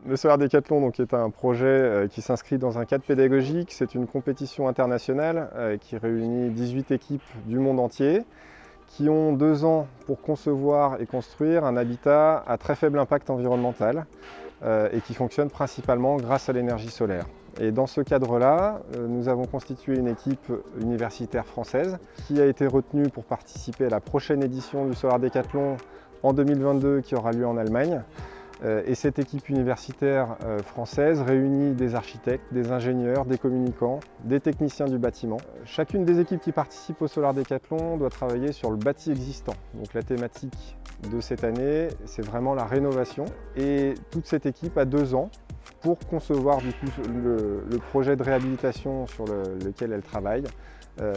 Le Solar Décathlon donc, est un projet qui s'inscrit dans un cadre pédagogique. C'est une compétition internationale qui réunit 18 équipes du monde entier qui ont 2 ans pour concevoir et construire un habitat à très faible impact environnemental et qui fonctionne principalement grâce à l'énergie solaire. Et dans ce cadre-là, nous avons constitué une équipe universitaire française qui a été retenue pour participer à la prochaine édition du Solar Décathlon en 2022 qui aura lieu en Allemagne. Et cette équipe universitaire française réunit des architectes, des ingénieurs, des communicants, des techniciens du bâtiment. Chacune des équipes qui participent au Solar Décathlon doit travailler sur le bâti existant. Donc la thématique de cette année, c'est vraiment la rénovation. Et toute cette équipe a 2 ans pour concevoir du coup, le projet de réhabilitation sur lequel elle travaille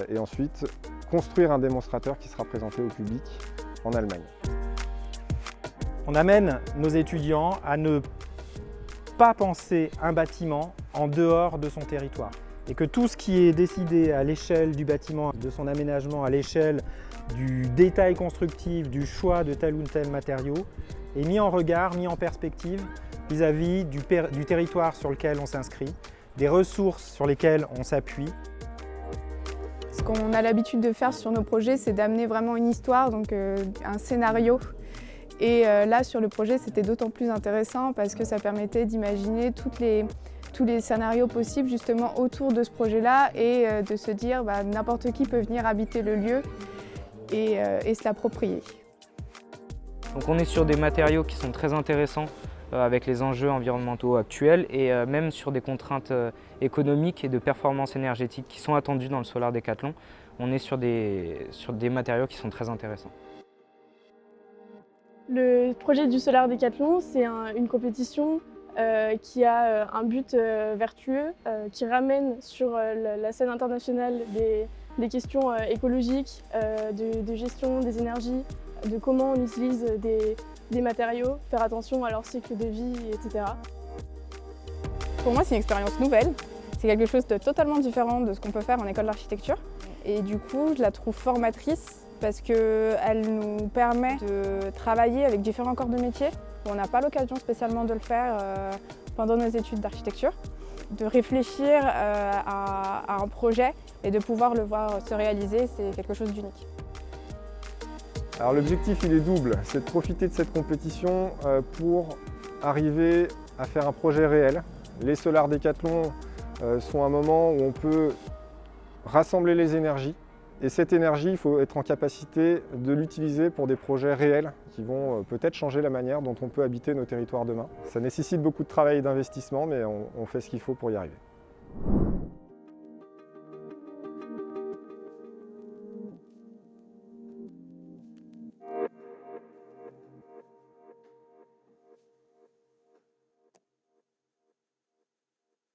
et ensuite construire un démonstrateur qui sera présenté au public en Allemagne. On amène nos étudiants à ne pas penser un bâtiment en dehors de son territoire et que tout ce qui est décidé à l'échelle du bâtiment, de son aménagement, à l'échelle du détail constructif, du choix de tel ou tel matériau, est mis en regard, mis en perspective vis-à-vis du territoire sur lequel on s'inscrit, des ressources sur lesquelles on s'appuie. Ce qu'on a l'habitude de faire sur nos projets, c'est d'amener vraiment une histoire, donc un scénario. Et là, sur le projet, c'était d'autant plus intéressant parce que ça permettait d'imaginer tous les scénarios possibles justement autour de ce projet-là et de se dire n'importe qui peut venir habiter le lieu et se l'approprier. Donc on est sur des matériaux qui sont très intéressants avec les enjeux environnementaux actuels et même sur des contraintes économiques et de performance énergétique qui sont attendues dans le Solar Décathlon. On est sur des matériaux qui sont très intéressants. Le projet du Solar Décathlon, c'est une compétition qui a un but vertueux, qui ramène sur la scène internationale des questions écologiques, de gestion des énergies, de comment on utilise des matériaux, faire attention à leur cycle de vie, etc. Pour moi, c'est une expérience nouvelle. C'est quelque chose de totalement différent de ce qu'on peut faire en école d'architecture. Et du coup, je la trouve formatrice parce qu'elle nous permet de travailler avec différents corps de métier où on n'a pas l'occasion spécialement de le faire pendant nos études d'architecture, de réfléchir à un projet et de pouvoir le voir se réaliser, c'est quelque chose d'unique. Alors l'objectif il est double, c'est de profiter de cette compétition pour arriver à faire un projet réel. Les Solar Décathlon sont un moment où on peut rassembler les énergies. Et cette énergie, il faut être en capacité de l'utiliser pour des projets réels qui vont peut-être changer la manière dont on peut habiter nos territoires demain. Ça nécessite beaucoup de travail et d'investissement, mais on fait ce qu'il faut pour y arriver.